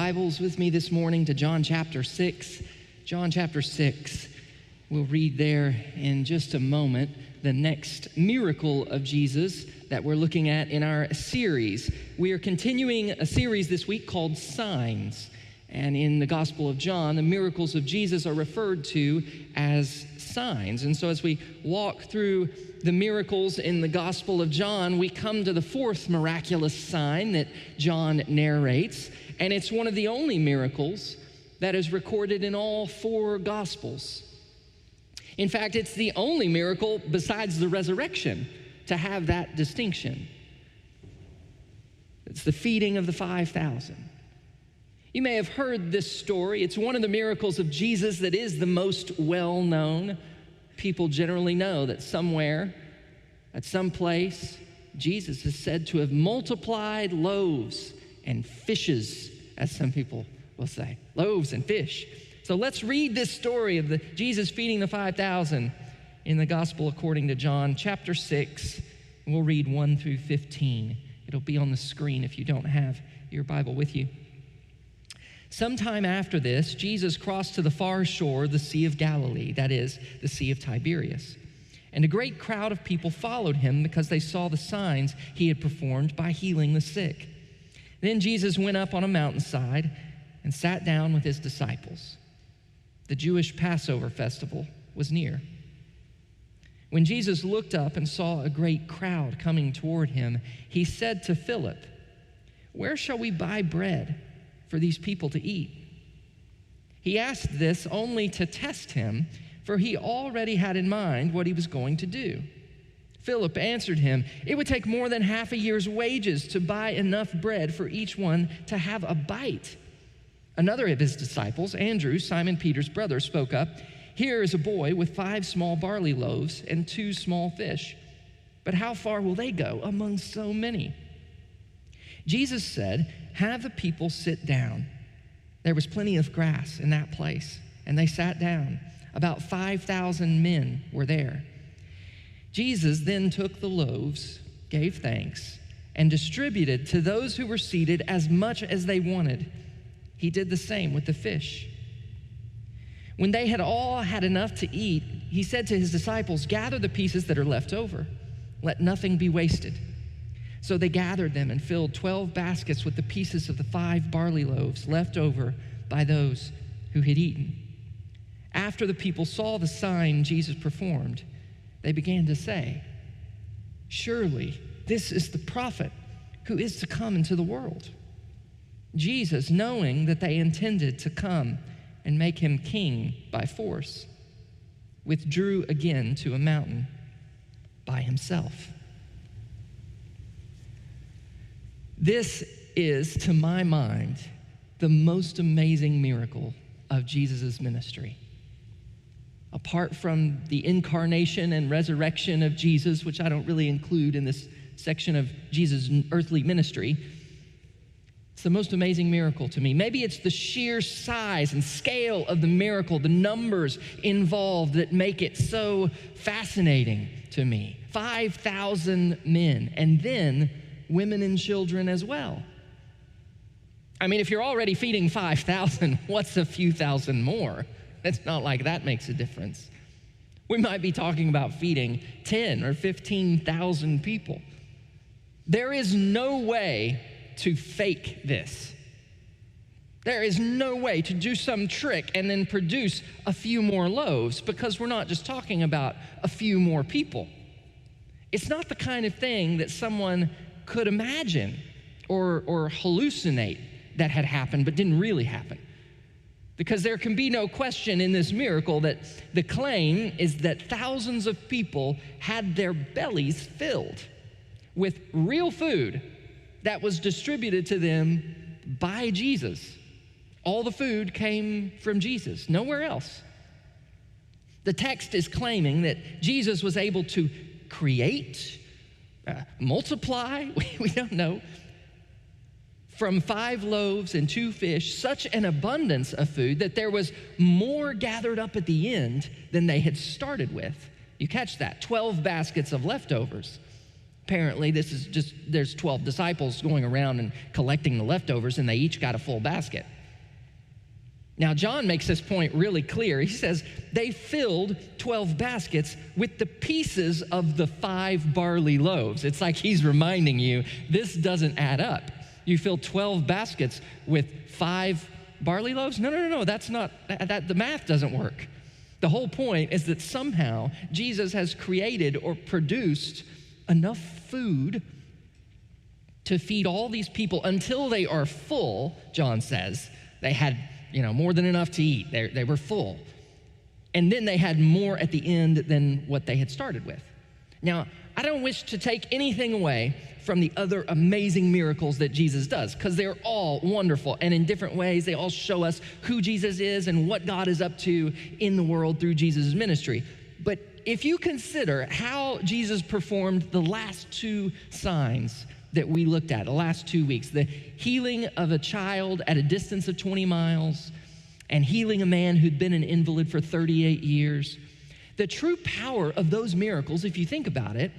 Bibles with me this morning to John chapter 6. John chapter 6. We'll read there in just a moment the next miracle of Jesus that we're looking at in our series. We are continuing a series this week called Signs. And in the Gospel of John, the miracles of Jesus are referred to as signs. And so as we walk through the miracles in the Gospel of John, we come to the fourth miraculous sign that John narrates. And it's one of the only miracles that is recorded in all four Gospels. In fact, it's the only miracle besides the resurrection to have that distinction. It's the feeding of the 5,000. You may have heard this story. It's one of the miracles of Jesus that is the most well-known. People generally know that somewhere, at some place, Jesus is said to have multiplied loaves and fishes, as some people will say, loaves and fish. So let's read this story of Jesus feeding the 5,000 in the Gospel according to John, chapter 6. We'll read 1 through 15. It'll be on the screen if you don't have your Bible with you. Sometime after this, Jesus crossed to the far shore of the Sea of Galilee, that is, the Sea of Tiberias. And a great crowd of people followed him because they saw the signs he had performed by healing the sick. Then Jesus went up on a mountainside and sat down with his disciples. The Jewish Passover festival was near. When Jesus looked up and saw a great crowd coming toward him, he said to Philip, "Where shall we buy bread for these people to eat?" He asked this only to test him, for he already had in mind what he was going to do. Philip answered him, "It would take more than half a year's wages to buy enough bread for each one to have a bite." Another of his disciples, Andrew, Simon Peter's brother, spoke up, "Here is a boy with 5 small barley loaves and 2 small fish. But how far will they go among so many?" Jesus said, "Have the people sit down." There was plenty of grass in that place, and they sat down. About 5,000 men were there. Jesus then took the loaves, gave thanks, and distributed to those who were seated as much as they wanted. He did the same with the fish. When they had all had enough to eat, he said to his disciples, "Gather the pieces that are left over. Let nothing be wasted." So they gathered them and filled 12 baskets with the pieces of the 5 barley loaves left over by those who had eaten. After the people saw the sign Jesus performed, they began to say, "Surely this is the prophet who is to come into the world." Jesus, knowing that they intended to come and make him king by force, withdrew again to a mountain by himself. This is, to my mind, the most amazing miracle of Jesus' ministry. Apart from the incarnation and resurrection of Jesus, which I don't really include in this section of Jesus' earthly ministry, it's the most amazing miracle to me. Maybe it's the sheer size and scale of the miracle, the numbers involved that make it so fascinating to me. 5,000 men, and then women and children as well. I mean, if you're already feeding 5,000, what's a few thousand more? It's not like that makes a difference. We might be talking about feeding 10 or 15,000 people. There is no way to fake this. There is no way to do some trick and then produce a few more loaves, because we're not just talking about a few more people. It's not the kind of thing that someone could imagine or hallucinate that had happened but didn't really happen. Because there can be no question in this miracle that the claim is that thousands of people had their bellies filled with real food that was distributed to them by Jesus. All the food came from Jesus, nowhere else. The text is claiming that Jesus was able to create, multiply, we don't know, from 5 loaves and 2 fish, such an abundance of food that there was more gathered up at the end than they had started with. You catch that? 12 baskets of leftovers. Apparently, there's 12 disciples going around and collecting the leftovers, and they each got a full basket. Now, John makes this point really clear. He says, they filled 12 baskets with the pieces of the 5 barley loaves. It's like he's reminding you, this doesn't add up. You fill 12 baskets with 5 barley loaves? No, that's not, the math doesn't work. The whole point is that somehow Jesus has created or produced enough food to feed all these people until they are full, John says. They had more than enough to eat. They were full. And then they had more at the end than what they had started with. Now, I don't wish to take anything away from the other amazing miracles that Jesus does, because they're all wonderful, and in different ways, they all show us who Jesus is and what God is up to in the world through Jesus' ministry. But if you consider how Jesus performed the last 2 signs that we looked at the last 2 weeks, the healing of a child at a distance of 20 miles and healing a man who'd been an invalid for 38 years, the true power of those miracles, if you think about it,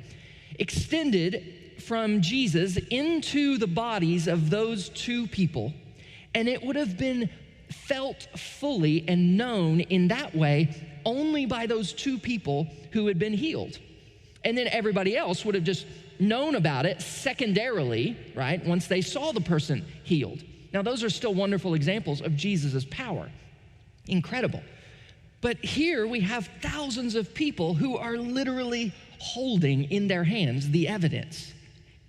extended from Jesus into the bodies of those 2 people, and it would have been felt fully and known in that way only by those 2 people who had been healed. And then everybody else would have just known about it secondarily, right, once they saw the person healed. Now, those are still wonderful examples of Jesus' power. Incredible. But here we have thousands of people who are literally holding in their hands the evidence,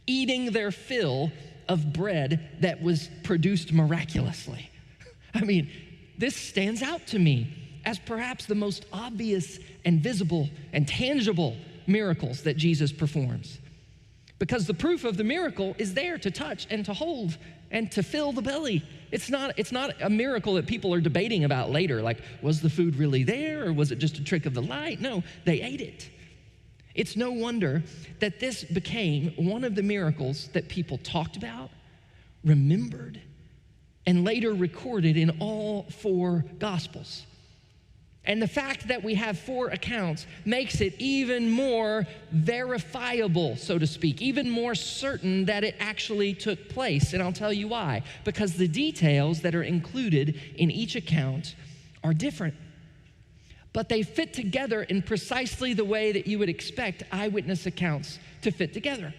eating their fill of bread that was produced miraculously. I mean, this stands out to me as perhaps the most obvious and visible and tangible miracles that Jesus performs. Because the proof of the miracle is there to touch and to hold and to fill the belly. It's not a miracle that people are debating about later, like, was the food really there or was it just a trick of the light? No, they ate it. It's no wonder that this became one of the miracles that people talked about, remembered, and later recorded in all 4 Gospels. And the fact that we have 4 accounts makes it even more verifiable, so to speak, even more certain that it actually took place. And I'll tell you why. Because the details that are included in each account are different, but they fit together in precisely the way that you would expect eyewitness accounts to fit together.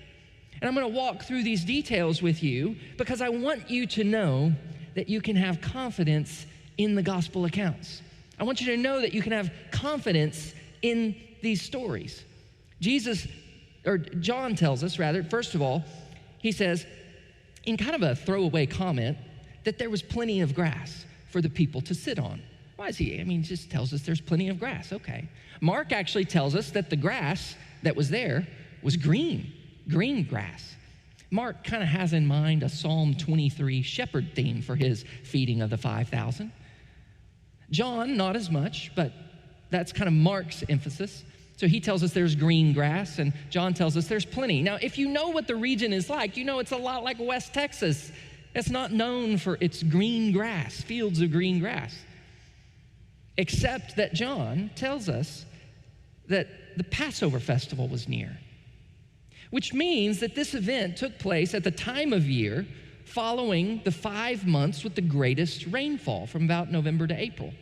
And I'm going to walk through these details with you because I want you to know that you can have confidence in the gospel accounts. I want you to know that you can have confidence in these stories. John tells us, first of all, he says, in kind of a throwaway comment, that there was plenty of grass for the people to sit on. Why is he? He just tells us there's plenty of grass. Okay. Mark actually tells us that the grass that was there was green grass. Mark kind of has in mind a Psalm 23 shepherd theme for his feeding of the 5,000. John, not as much, but that's kind of Mark's emphasis. So he tells us there's green grass, and John tells us there's plenty. Now, if you know what the region is like, you know it's a lot like West Texas. It's not known for its green grass, fields of green grass. Except that John tells us that the Passover festival was near, which means that this event took place at the time of year following the 5 months with the greatest rainfall from about November to April,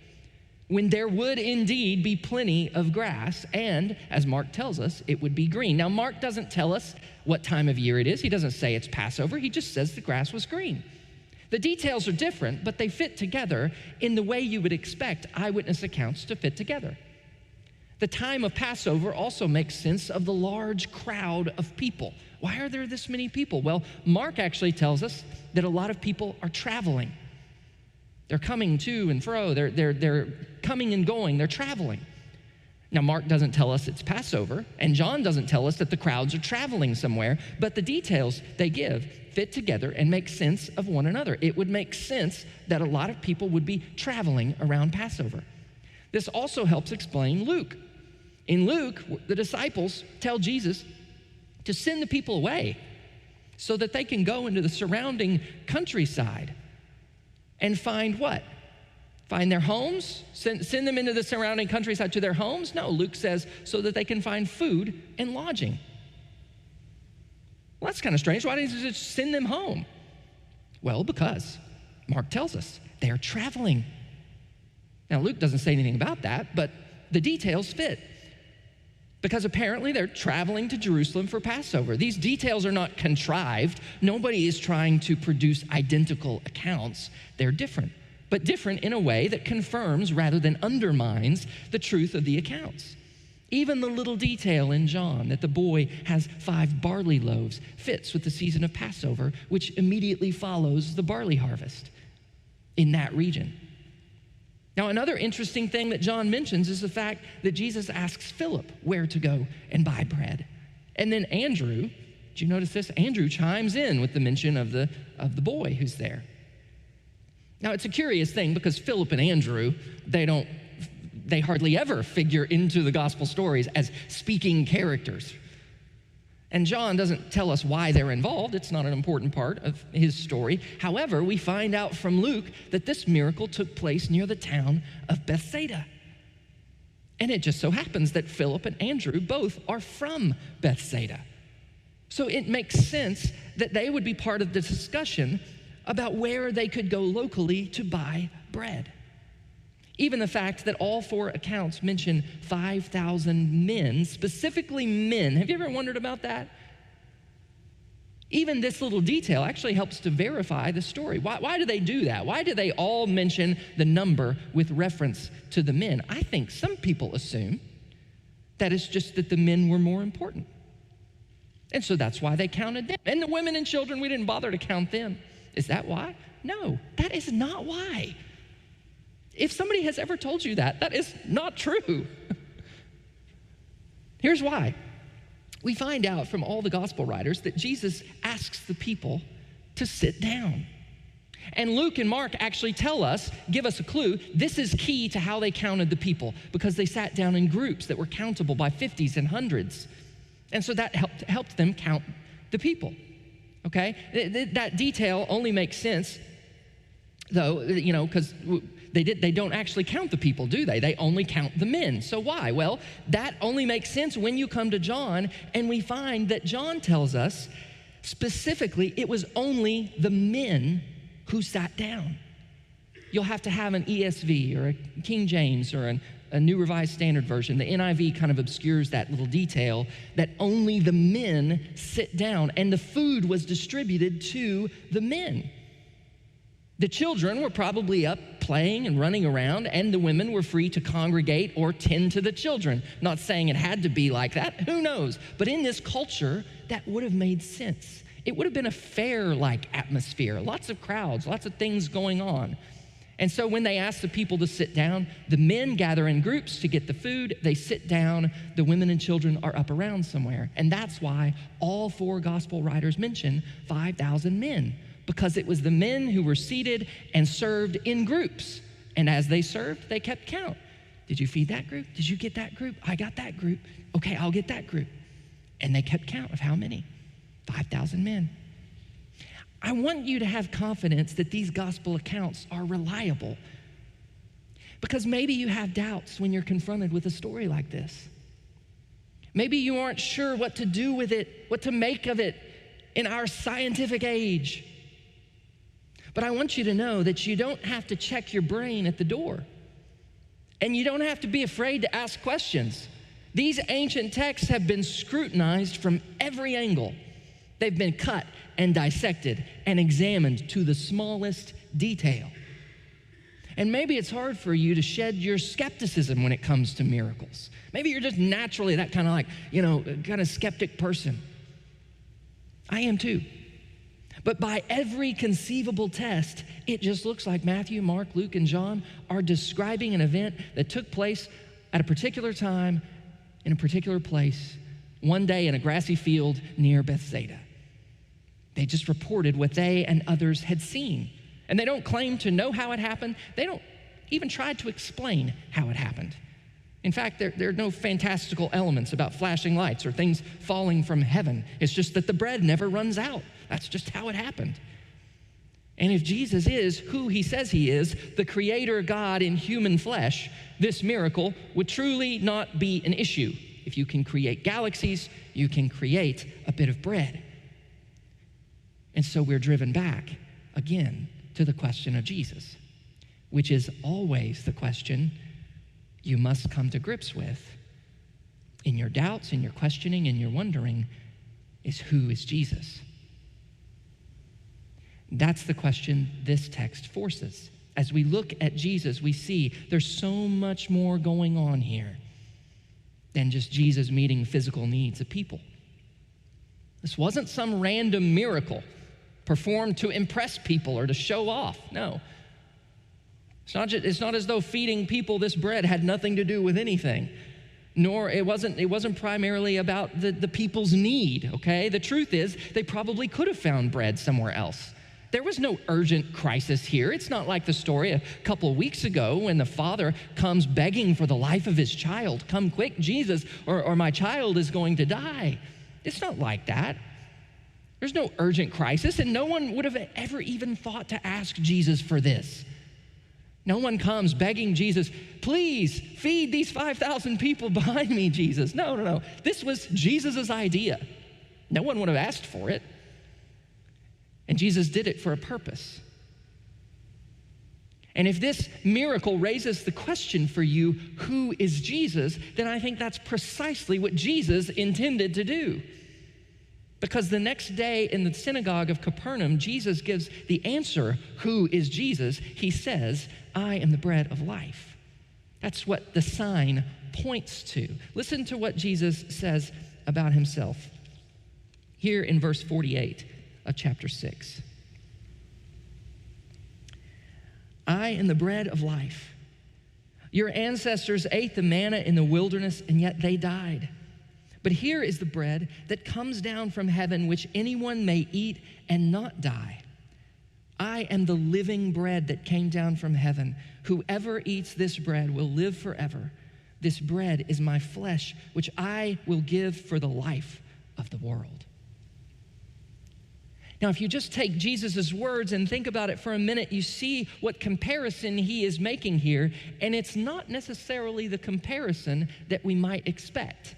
when there would indeed be plenty of grass, and as Mark tells us, it would be green. Now, Mark doesn't tell us what time of year it is. He doesn't say it's Passover. He just says the grass was green. The details are different, but they fit together in the way you would expect eyewitness accounts to fit together. The time of Passover also makes sense of the large crowd of people. Why are there this many people? Well, Mark actually tells us that a lot of people are traveling. They're coming to and fro. They're coming and going. They're traveling. Now, Mark doesn't tell us it's Passover, and John doesn't tell us that the crowds are traveling somewhere, but the details they give fit together and make sense of one another. It would make sense that a lot of people would be traveling around Passover. This also helps explain Luke. In Luke, the disciples tell Jesus to send the people away so that they can go into the surrounding countryside and find what? Find their homes? Send them into the surrounding countryside to their homes? No, Luke says so that they can find food and lodging. Well, that's kind of strange. Why didn't he just send them home? Well, because Mark tells us they're traveling. Now, Luke doesn't say anything about that, but the details fit. Because apparently they're traveling to Jerusalem for Passover. These details are not contrived. Nobody is trying to produce identical accounts. They're different, but different in a way that confirms rather than undermines the truth of the accounts. Even the little detail in John that the boy has 5 barley loaves fits with the season of Passover, which immediately follows the barley harvest in that region. Now, another interesting thing that John mentions is the fact that Jesus asks Philip where to go and buy bread. And then Andrew, did you notice this? Andrew chimes in with the mention of the boy who's there. Now, it's a curious thing because Philip and Andrew, they hardly ever figure into the gospel stories as speaking characters. And John doesn't tell us why they're involved. It's not an important part of his story. However, we find out from Luke that this miracle took place near the town of Bethsaida. And it just so happens that Philip and Andrew both are from Bethsaida. So it makes sense that they would be part of the discussion about where they could go locally to buy bread. Even the fact that all 4 accounts mention 5,000 men, specifically men. Have you ever wondered about that? Even this little detail actually helps to verify the story. Why do they do that? Why do they all mention the number with reference to the men? I think some people assume that it's just that the men were more important. And so that's why they counted them. And the women and children, we didn't bother to count them. Is that why? No, that is not why. If somebody has ever told you that, that is not true. Here's why. We find out from all the gospel writers that Jesus asks the people to sit down. And Luke and Mark actually give us a clue. This is key to how they counted the people because they sat down in groups that were countable by 50s and hundreds. And so that helped them count the people, okay? That detail only makes sense, though, because they don't actually count the people, do they? They only count the men. So why? Well, that only makes sense when you come to John, and we find that John tells us specifically it was only the men who sat down. You'll have to have an ESV or a King James or a New Revised Standard Version. The NIV kind of obscures that little detail that only the men sit down, and the food was distributed to the men. The children were probably up playing and running around, and the women were free to congregate or tend to the children. Not saying it had to be like that, who knows? But in this culture, that would have made sense. It would have been a fair-like atmosphere, lots of crowds, lots of things going on. And so when they ask the people to sit down, the men gather in groups to get the food, they sit down, the women and children are up around somewhere. And that's why all 4 gospel writers mention 5,000 men. Because it was the men who were seated and served in groups. And as they served, they kept count. Did you feed that group? Did you get that group? I got that group. Okay, I'll get that group. And they kept count of how many? 5,000 men. I want you to have confidence that these gospel accounts are reliable. Because maybe you have doubts when you're confronted with a story like this. Maybe you aren't sure what to do with it, what to make of it in our scientific age. But I want you to know that you don't have to check your brain at the door. And you don't have to be afraid to ask questions. These ancient texts have been scrutinized from every angle. They've been cut and dissected and examined to the smallest detail. And maybe it's hard for you to shed your skepticism when it comes to miracles. Maybe you're just naturally that kind of skeptic person. I am too. But by every conceivable test, it just looks like Matthew, Mark, Luke, and John are describing an event that took place at a particular time in a particular place, one day in a grassy field near Bethsaida. They just reported what they and others had seen. And they don't claim to know how it happened. They don't even try to explain how it happened. In fact, there are no fantastical elements about flashing lights or things falling from heaven. It's just that the bread never runs out. That's just how it happened. And if Jesus is who he says he is, the creator God in human flesh, this miracle would truly not be an issue. If you can create galaxies, you can create a bit of bread. And so we're driven back again to the question of Jesus. which is always the question you must come to grips with in your doubts, in your questioning, in your wondering, is who is Jesus? That's the question this text forces. As we look at Jesus, we see there's so much more going on here than just Jesus meeting physical needs of people. This wasn't some random miracle performed to impress people or to show off. No. It's not as though feeding people this bread had nothing to do with anything. Nor it wasn't primarily about the people's need, okay? The truth is, they probably could have found bread somewhere else. There was no urgent crisis here. It's not like the story a couple weeks ago when the father comes begging for the life of his child. Come quick, Jesus, or my child is going to die. It's not like that. There's no urgent crisis, and no one would have ever even thought to ask Jesus for this. No one comes begging Jesus, please feed these 5,000 people behind me, Jesus. No. This was Jesus' idea. No one would have asked for it. And Jesus did it for a purpose. And if this miracle raises the question for you, who is Jesus, then I think that's precisely what Jesus intended to do. Because the next day in the synagogue of Capernaum, Jesus gives the answer, who is Jesus? He says, I am the bread of life. That's what the sign points to. Listen to what Jesus says about himself here in verse 48 of chapter 6. I am the bread of life. Your ancestors ate the manna in the wilderness, and yet they died. But here is the bread that comes down from heaven, which anyone may eat and not die. I am the living bread that came down from heaven. Whoever eats this bread will live forever. This bread is my flesh, which I will give for the life of the world. Now, if you just take Jesus' words and think about it for a minute, you see what comparison he is making here, and it's not necessarily the comparison that we might expect.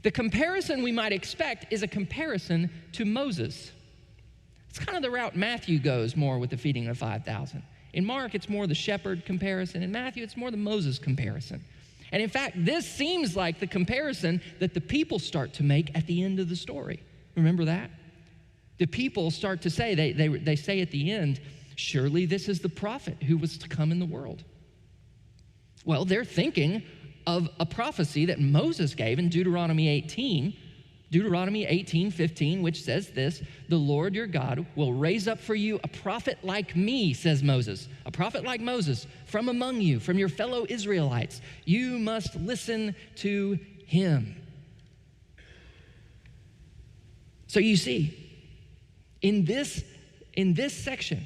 The comparison we might expect is a comparison to Moses. It's kind of the route Matthew goes more with the feeding of 5,000. In Mark, it's more the shepherd comparison. In Matthew, it's more the Moses comparison. And in fact, this seems like the comparison that the people start to make at the end of the story. Remember that? The people start to say, they say at the end, surely this is the prophet who was to come in the world. Well, they're thinking of a prophecy that Moses gave in Deuteronomy 18:15, which says this, the Lord your God will raise up for you a prophet like me, says Moses, a prophet like Moses from among you, from your fellow Israelites. You must listen to him. So you see, in this section,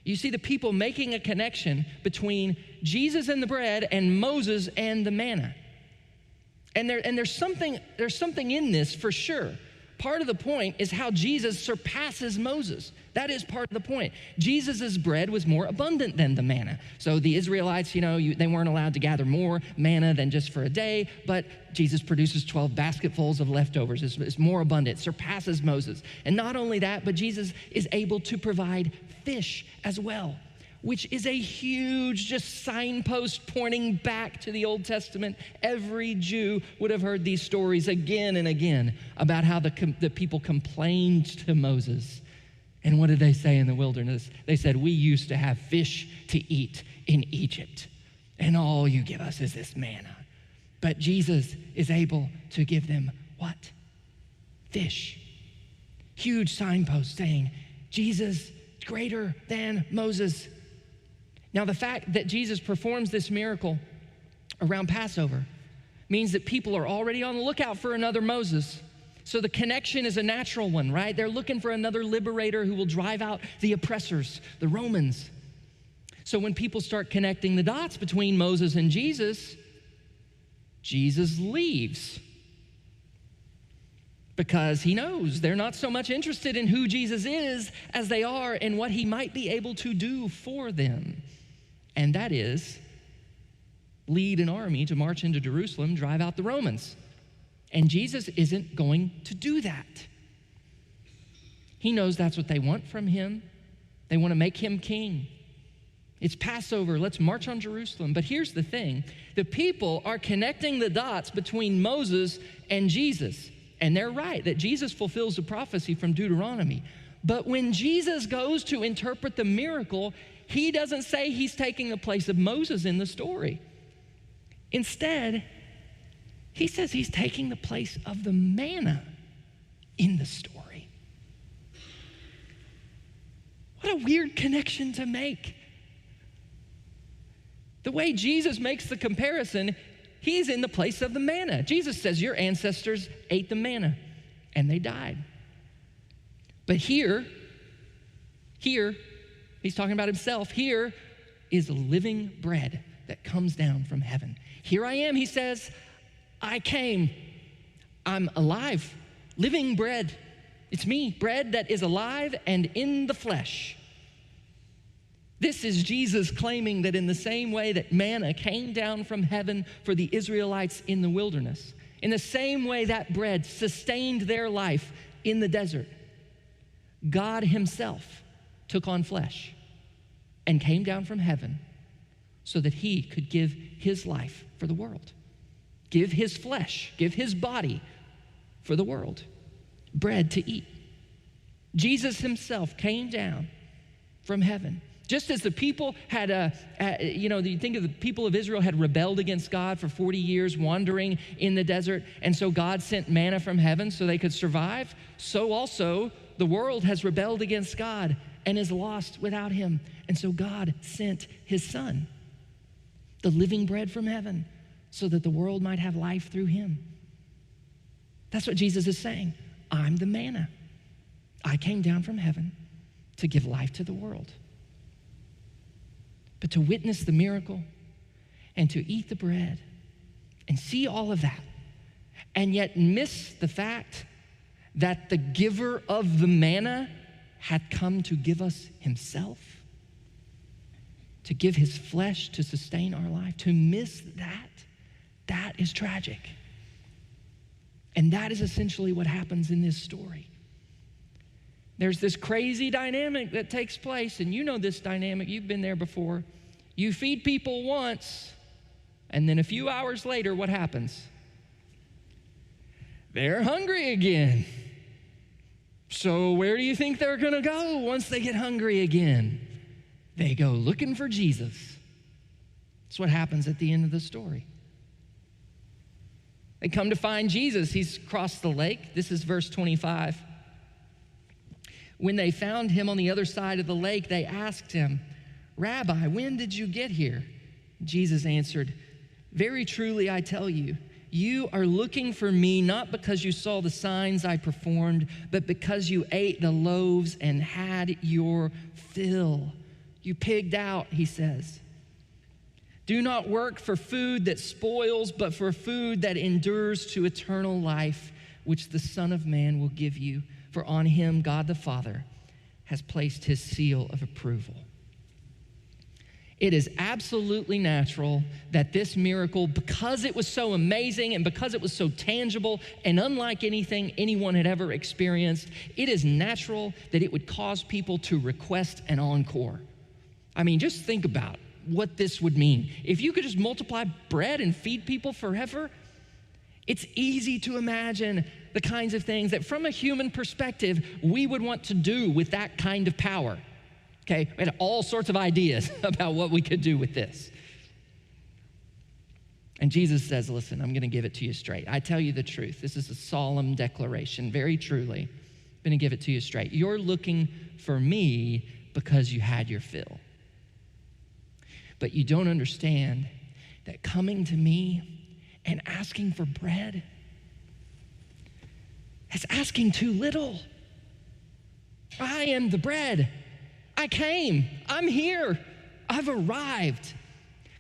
you see the people making a connection between Jesus and the bread and Moses and the manna. And there's something in this for sure. Part of the point is how Jesus surpasses Moses. That is part of the point. Jesus' bread was more abundant than the manna. So the Israelites, they weren't allowed to gather more manna than just for a day, but Jesus produces 12 basketfuls of leftovers. It's more abundant, surpasses Moses. And not only that, but Jesus is able to provide fish as well, which is a huge just signpost pointing back to the Old Testament. Every Jew would have heard these stories again and again about how the people complained to Moses. And what did they say in the wilderness? They said, we used to have fish to eat in Egypt, and all you give us is this manna. But Jesus is able to give them what? Fish. Huge signpost saying, Jesus greater than Moses. Now, the fact that Jesus performs this miracle around Passover means that people are already on the lookout for another Moses. So the connection is a natural one, right? They're looking for another liberator who will drive out the oppressors, the Romans. So when people start connecting the dots between Moses and Jesus, Jesus leaves. Because he knows they're not so much interested in who Jesus is as they are in what he might be able to do for them. And that is lead an army to march into Jerusalem, drive out the Romans. And Jesus isn't going to do that. He knows that's what they want from him. They want to make him king. It's Passover. Let's march on Jerusalem. But here's the thing. The people are connecting the dots between Moses and Jesus. And they're right that Jesus fulfills the prophecy from Deuteronomy. But when Jesus goes to interpret the miracle, he doesn't say he's taking the place of Moses in the story. Instead, he says he's taking the place of the manna in the story. What a weird connection to make. The way Jesus makes the comparison, he's in the place of the manna. Jesus says, your ancestors ate the manna and they died. But here, he's talking about himself. Here is living bread that comes down from heaven. Here I am, he says, I came. I'm alive, living bread. It's me, bread that is alive and in the flesh. This is Jesus claiming that in the same way that manna came down from heaven for the Israelites in the wilderness, in the same way that bread sustained their life in the desert, God himself took on flesh and came down from heaven so that he could give his life for the world, give his flesh, give his body for the world, bread to eat. Jesus himself came down from heaven. Just as the people had, you think of the people of Israel had rebelled against God for 40 years, wandering in the desert, and so God sent manna from heaven so they could survive, so also the world has rebelled against God and is lost without him. And so God sent his son, the living bread from heaven, so that the world might have life through him. That's what Jesus is saying. I'm the manna. I came down from heaven to give life to the world. But to witness the miracle and to eat the bread and see all of that and yet miss the fact that the giver of the manna had come to give us himself, to give his flesh to sustain our life, to miss that is tragic. And that is essentially what happens in this story. There's this crazy dynamic that takes place, and you know this dynamic, you've been there before. You feed people once, and then a few hours later, what happens? They're hungry again. So where do you think they're gonna go once they get hungry again? They go looking for Jesus. That's what happens at the end of the story. They come to find Jesus. He's crossed the lake. This is verse 25. When they found him on the other side of the lake, they asked him, Rabbi, when did you get here? Jesus answered, very truly I tell you, you are looking for me not because you saw the signs I performed, but because you ate the loaves and had your fill. You pigged out, he says. Do not work for food that spoils, but for food that endures to eternal life, which the Son of Man will give you. For on him, God the Father has placed his seal of approval. It is absolutely natural that this miracle, because it was so amazing and because it was so tangible and unlike anything anyone had ever experienced, it is natural that it would cause people to request an encore. I mean, just think about what this would mean. If you could just multiply bread and feed people forever, it's easy to imagine the kinds of things that from a human perspective, we would want to do with that kind of power. Okay, we had all sorts of ideas about what we could do with this. And Jesus says, listen, I'm gonna give it to you straight. I tell you the truth. This is a solemn declaration, very truly. I'm gonna give it to you straight. You're looking for me because you had your fill. But you don't understand that coming to me and asking for bread is asking too little. I am the bread. I came. I'm here. I've arrived.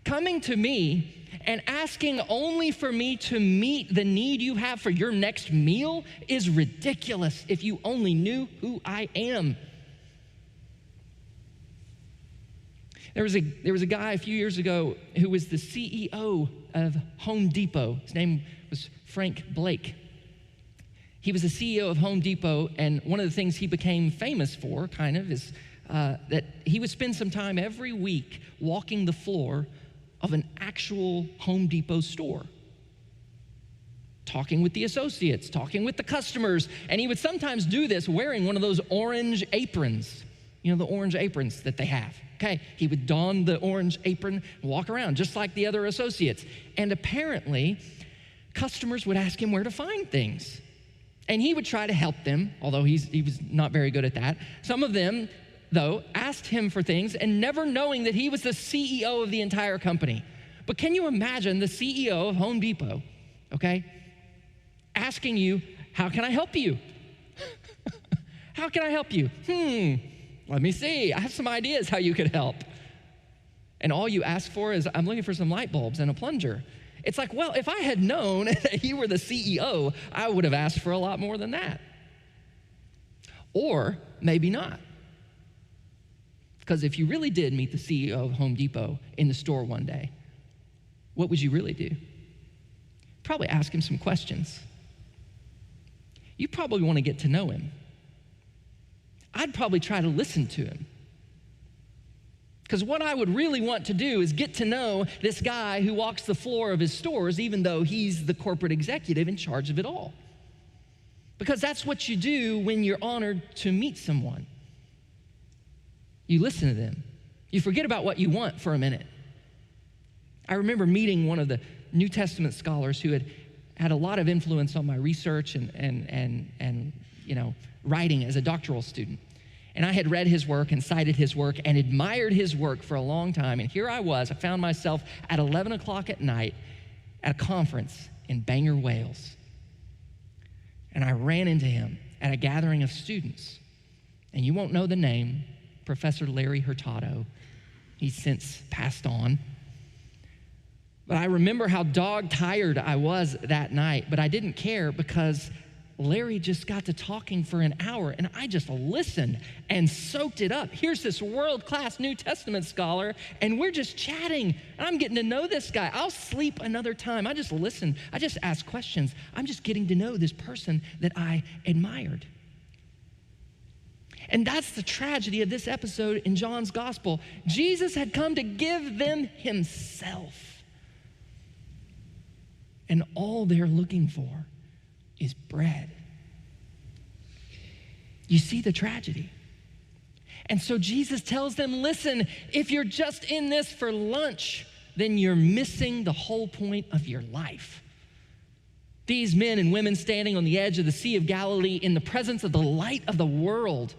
Coming to me and asking only for me to meet the need you have for your next meal is ridiculous if you only knew who I am. There was a guy a few years ago who was the CEO of Home Depot. His name was Frank Blake. He was the CEO of Home Depot, and one of the things he became famous for, kind of, is that he would spend some time every week walking the floor of an actual Home Depot store, talking with the associates, talking with the customers, and he would sometimes do this wearing one of those orange aprons, the orange aprons that they have. Okay, he would don the orange apron and walk around just like the other associates. And apparently, customers would ask him where to find things. And he would try to help them, although he was not very good at that. Some of them, though, asked him for things and never knowing that he was the CEO of the entire company. But can you imagine the CEO of Home Depot, okay, asking you, how can I help you? How can I help you? Let me see. I have some ideas how you could help. And all you ask for is, I'm looking for some light bulbs and a plunger. It's like, well, if I had known that you were the CEO, I would have asked for a lot more than that. Or maybe not. Because if you really did meet the CEO of Home Depot in the store one day, what would you really do? Probably ask him some questions. You probably want to get to know him. I'd probably try to listen to him. Because what I would really want to do is get to know this guy who walks the floor of his stores, even though he's the corporate executive in charge of it all. Because that's what you do when you're honored to meet someone. You listen to them. You forget about what you want for a minute. I remember meeting one of the New Testament scholars who had a lot of influence on my research and writing as a doctoral student. And I had read his work and cited his work and admired his work for a long time. And here I found myself at 11 o'clock at night at a conference in Bangor, Wales. And I ran into him at a gathering of students. And you won't know the name, Professor Larry Hurtado. He's since passed on. But I remember how dog-tired I was that night, but I didn't care because Larry just got to talking for an hour, and I just listened and soaked it up. Here's this world-class New Testament scholar, and we're just chatting, and I'm getting to know this guy. I'll sleep another time. I just listen. I just ask questions. I'm just getting to know this person that I admired. And that's the tragedy of this episode in John's gospel. Jesus had come to give them himself. And all they're looking for is bread. You see the tragedy. And so Jesus tells them, listen, if you're just in this for lunch, then you're missing the whole point of your life. These men and women standing on the edge of the Sea of Galilee in the presence of the light of the world.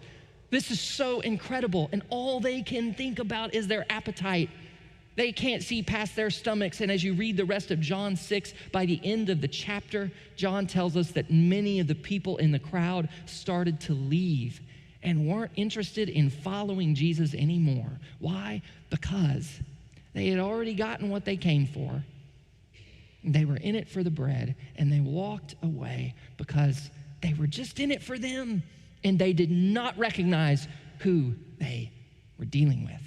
This is so incredible. And all they can think about is their appetite. They can't see past their stomachs. And as you read the rest of John 6, by the end of the chapter, John tells us that many of the people in the crowd started to leave and weren't interested in following Jesus anymore. Why? Because they had already gotten what they came for. They were in it for the bread, and they walked away because they were just in it for them, and they did not recognize who they were dealing with.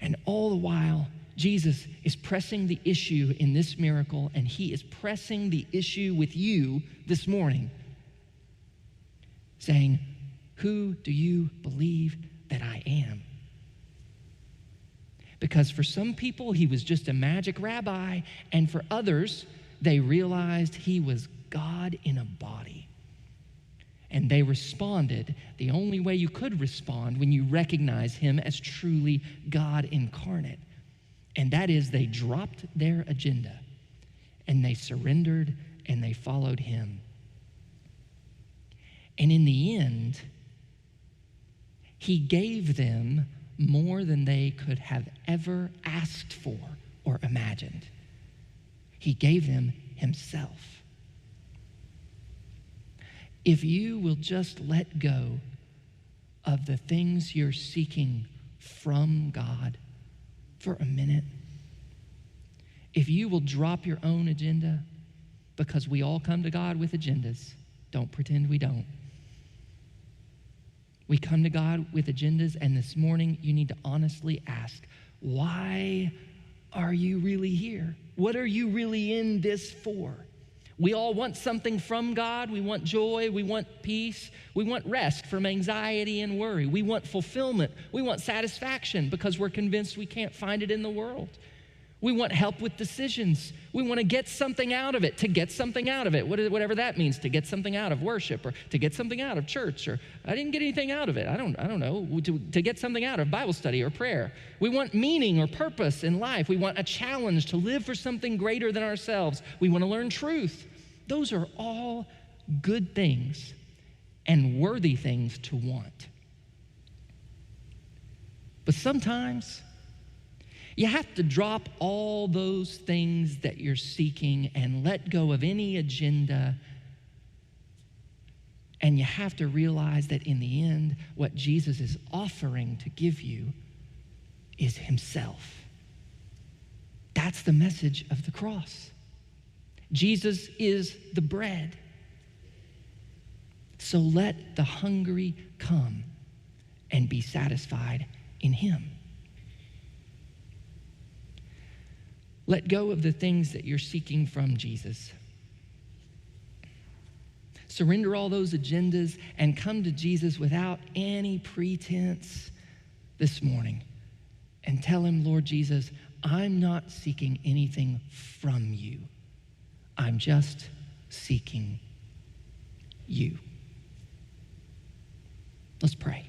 And all the while, Jesus is pressing the issue in this miracle, and he is pressing the issue with you this morning, saying, who do you believe that I am? Because for some people, he was just a magic rabbi, and for others, they realized he was God in a body. And they responded the only way you could respond when you recognize him as truly God incarnate. And that is they dropped their agenda and they surrendered and they followed him. And in the end, he gave them more than they could have ever asked for or imagined. He gave them himself. If you will just let go of the things you're seeking from God for a minute, if you will drop your own agenda, because we all come to God with agendas, don't pretend we don't. We come to God with agendas, and this morning you need to honestly ask, why are you really here? What are you really in this for? We all want something from God. We want joy. We want peace. We want rest from anxiety and worry. We want fulfillment. We want satisfaction because we're convinced we can't find it in the world. We want help with decisions. We want to get something out of it, to get something out of it, whatever that means, to get something out of worship or to get something out of church, or I didn't get anything out of it. I don't know, to get something out of Bible study or prayer. We want meaning or purpose in life. We want a challenge to live for something greater than ourselves. We want to learn truth. Those are all good things and worthy things to want. But sometimes you have to drop all those things that you're seeking and let go of any agenda. And you have to realize that in the end, what Jesus is offering to give you is himself. That's the message of the cross. Jesus is the bread. So let the hungry come and be satisfied in him. Let go of the things that you're seeking from Jesus. Surrender all those agendas and come to Jesus without any pretense this morning and tell him, Lord Jesus, I'm not seeking anything from you. I'm just seeking you. Let's pray.